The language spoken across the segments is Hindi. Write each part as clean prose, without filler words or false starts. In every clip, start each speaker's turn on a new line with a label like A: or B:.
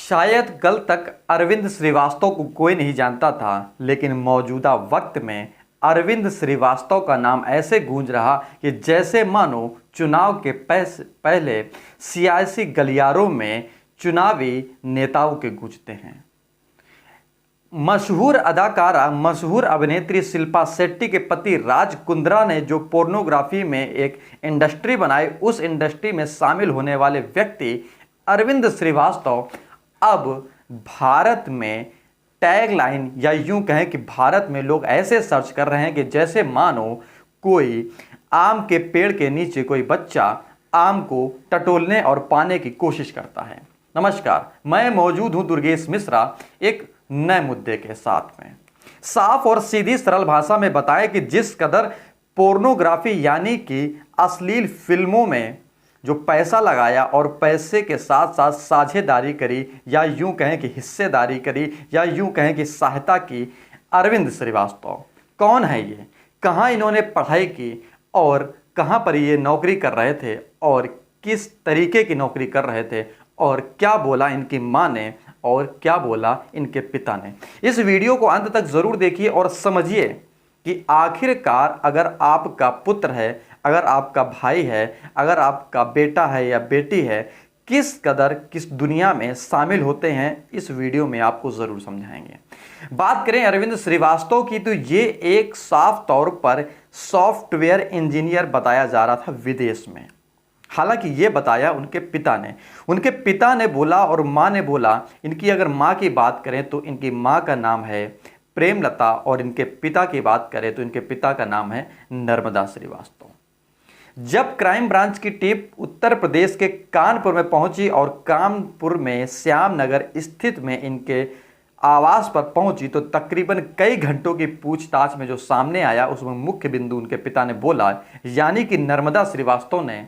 A: शायद कल तक अरविंद श्रीवास्तव को कोई नहीं जानता था, लेकिन मौजूदा वक्त में अरविंद श्रीवास्तव का नाम ऐसे गूंज रहा कि जैसे मानो चुनाव के पहले सियासी गलियारों में चुनावी नेताओं के गूंजते हैं। मशहूर अदाकारा, मशहूर अभिनेत्री शिल्पा शेट्टी के पति राज कुंद्रा ने जो पोर्नोग्राफी में एक इंडस्ट्री बनाई, उस इंडस्ट्री में शामिल होने वाले व्यक्ति अरविंद श्रीवास्तव अब भारत में टैगलाइन, या यूं कहें कि भारत में लोग ऐसे सर्च कर रहे हैं कि जैसे मानो कोई आम के पेड़ के नीचे कोई बच्चा आम को टटोलने और पाने की कोशिश करता है। नमस्कार, मैं मौजूद हूं दुर्गेश मिश्रा एक नए मुद्दे के साथ में। साफ और सीधी सरल भाषा में बताएं कि जिस कदर पोर्नोग्राफी यानी कि अश्लील फिल्मों में जो पैसा लगाया और पैसे के साथ साथ साझेदारी करी, या यूं कहें कि हिस्सेदारी करी, या यूं कहें कि सहायता की, अरविंद श्रीवास्तव कौन है ये, कहाँ इन्होंने पढ़ाई की और कहाँ पर ये नौकरी कर रहे थे और किस तरीके की नौकरी कर रहे थे और क्या बोला इनकी माँ ने और क्या बोला इनके पिता ने। इस वीडियो को अंत तक ज़रूर देखिए और समझिए कि आखिरकार अगर आपका पुत्र है, अगर आपका भाई है, अगर आपका बेटा है या बेटी है, किस कदर किस दुनिया में शामिल होते हैं, इस वीडियो में आपको ज़रूर समझाएंगे। बात करें अरविंद श्रीवास्तव की, तो ये एक साफ तौर पर सॉफ्टवेयर इंजीनियर बताया जा रहा था विदेश में। हालांकि ये बताया उनके पिता ने बोला और माँ ने बोला। इनकी अगर माँ की बात करें तो इनकी माँ का नाम है प्रेमलता और इनके पिता की बात करें तो इनके पिता का नाम है नर्मदा श्रीवास्तव। जब क्राइम ब्रांच की टीम उत्तर प्रदेश के कानपुर में पहुंची और कानपुर में श्याम नगर स्थित में इनके आवास पर पहुंची, तो तकरीबन कई घंटों की पूछताछ में जो सामने आया उसमें मुख्य बिंदु उनके पिता ने बोला, यानी कि नर्मदा श्रीवास्तव ने,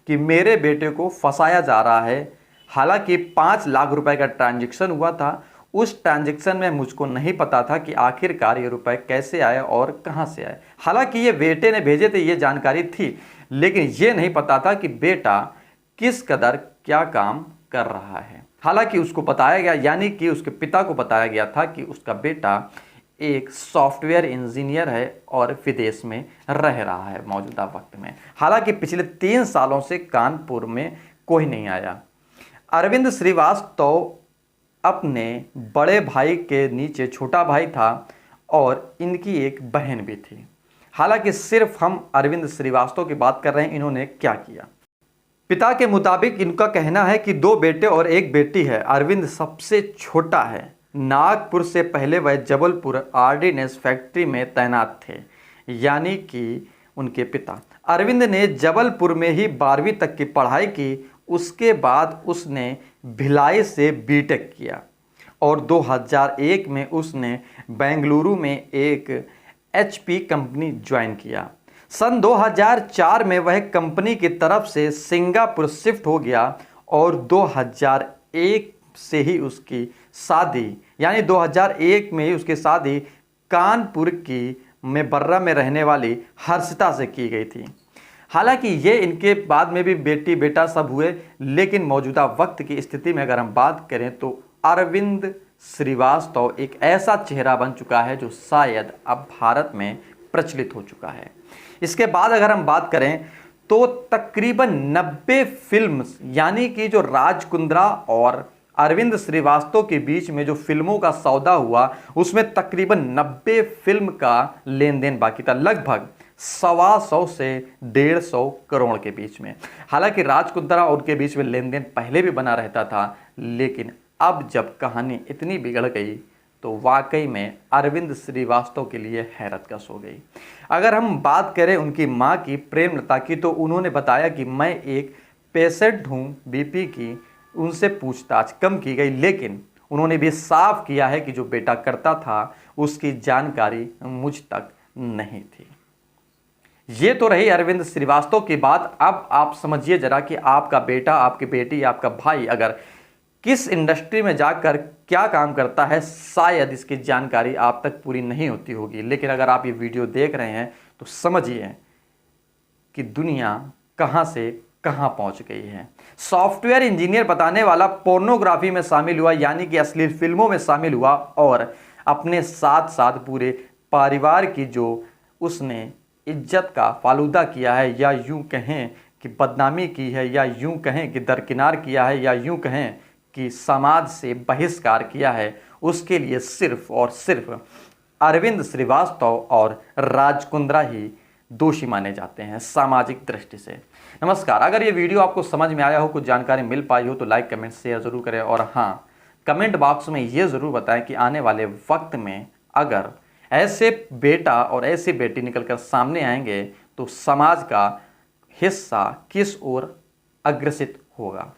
A: कि मेरे बेटे को फंसाया जा रहा है। हालांकि 5 लाख रुपए का ट्रांजैक्शन हुआ था, उस ट्रांजैक्शन में मुझको नहीं पता था कि आखिरकार ये रुपए कैसे आए और कहां से आए। हालांकि ये बेटे ने भेजे थे, ये जानकारी थी, लेकिन ये नहीं पता था कि बेटा किस कदर क्या काम कर रहा है। हालांकि उसको बताया गया, यानी कि उसके पिता को बताया गया था कि उसका बेटा एक सॉफ्टवेयर इंजीनियर है और विदेश में रह रहा है मौजूदा वक्त में। हालांकि पिछले 3 सालों से कानपुर में कोई नहीं आया। अरविंद श्रीवास्तव अपने बड़े भाई के नीचे छोटा भाई था और इनकी एक बहन भी थी। हालांकि सिर्फ हम अरविंद श्रीवास्तव की बात कर रहे हैं, इन्होंने क्या किया। पिता के मुताबिक इनका कहना है कि 2 बेटे और 1 बेटी है। अरविंद सबसे छोटा है। नागपुर से पहले वह जबलपुर ऑर्डिनेंस फैक्ट्री में तैनात थे, यानी कि उनके पिता। अरविंद ने जबलपुर में ही 12वीं तक की पढ़ाई की। उसके बाद उसने भिलाई से बीटेक किया और 2001 में उसने बेंगलुरु में एक HP कंपनी ज्वाइन किया। सन 2004 में वह कंपनी की तरफ से सिंगापुर शिफ्ट हो गया और 2001 से ही उसकी शादी, यानी 2001 में ही उसकी शादी कानपुर की बर्रा में रहने वाली हर्षिता से की गई थी। हालांकि ये इनके बाद में भी बेटी बेटा सब हुए, लेकिन मौजूदा वक्त की स्थिति में अगर हम बात करें तो अरविंद श्रीवास्तव एक ऐसा चेहरा बन चुका है जो शायद अब भारत में प्रचलित हो चुका है। इसके बाद अगर हम बात करें तो तकरीबन 90 फिल्म, यानी कि जो राज कुंद्रा और अरविंद श्रीवास्तव के बीच में जो फिल्मों का सौदा हुआ, उसमें तकरीबन 90 फिल्म का लेन देन बाकी था, लगभग 125 से 150 करोड़ के बीच में। हालांकि राज कुंद्रा और उनके बीच में लेन देन पहले भी बना रहता था, लेकिन अब जब कहानी इतनी बिगड़ गई तो वाकई में अरविंद श्रीवास्तव के लिए हैरत का सो गई। अगर हम बात करें उनकी मां की प्रेमलता की, तो उन्होंने बताया कि मैं एक पेशेंट हूं बीपी की। उनसे पूछताछ कम की गई, लेकिन उन्होंने भी साफ किया है कि जो बेटा करता था उसकी जानकारी मुझ तक नहीं थी। ये तो रही अरविंद श्रीवास्तव की बात। अब आप समझिए जरा कि आपका बेटा, आपकी बेटी, आपका भाई अगर किस इंडस्ट्री में जाकर क्या काम करता है, शायद इसकी जानकारी आप तक पूरी नहीं होती होगी। लेकिन अगर आप ये वीडियो देख रहे हैं तो समझिए कि दुनिया कहां से कहां पहुंच गई है। सॉफ्टवेयर इंजीनियर बताने वाला पोर्नोग्राफी में शामिल हुआ, यानी कि अश्लील फिल्मों में शामिल हुआ, और अपने साथ साथ पूरे परिवार की जो उसने इज्जत का फालूदा किया है, या यूं कहें कि बदनामी की है, या यूं कहें कि दरकिनार किया है, या यूं कहें कि समाज से बहिष्कार किया है, उसके लिए सिर्फ और सिर्फ अरविंद श्रीवास्तव और राज कुंद्रा ही दोषी माने जाते हैं सामाजिक दृष्टि से। नमस्कार, अगर ये वीडियो आपको समझ में आया हो, कुछ जानकारी मिल पाई हो, तो लाइक कमेंट शेयर जरूर करें, और हाँ, कमेंट बॉक्स में ये ज़रूर बताएं कि आने वाले वक्त में अगर ऐसे बेटा और ऐसी बेटी निकलकर सामने आएंगे तो समाज का हिस्सा किस ओर अग्रसित होगा।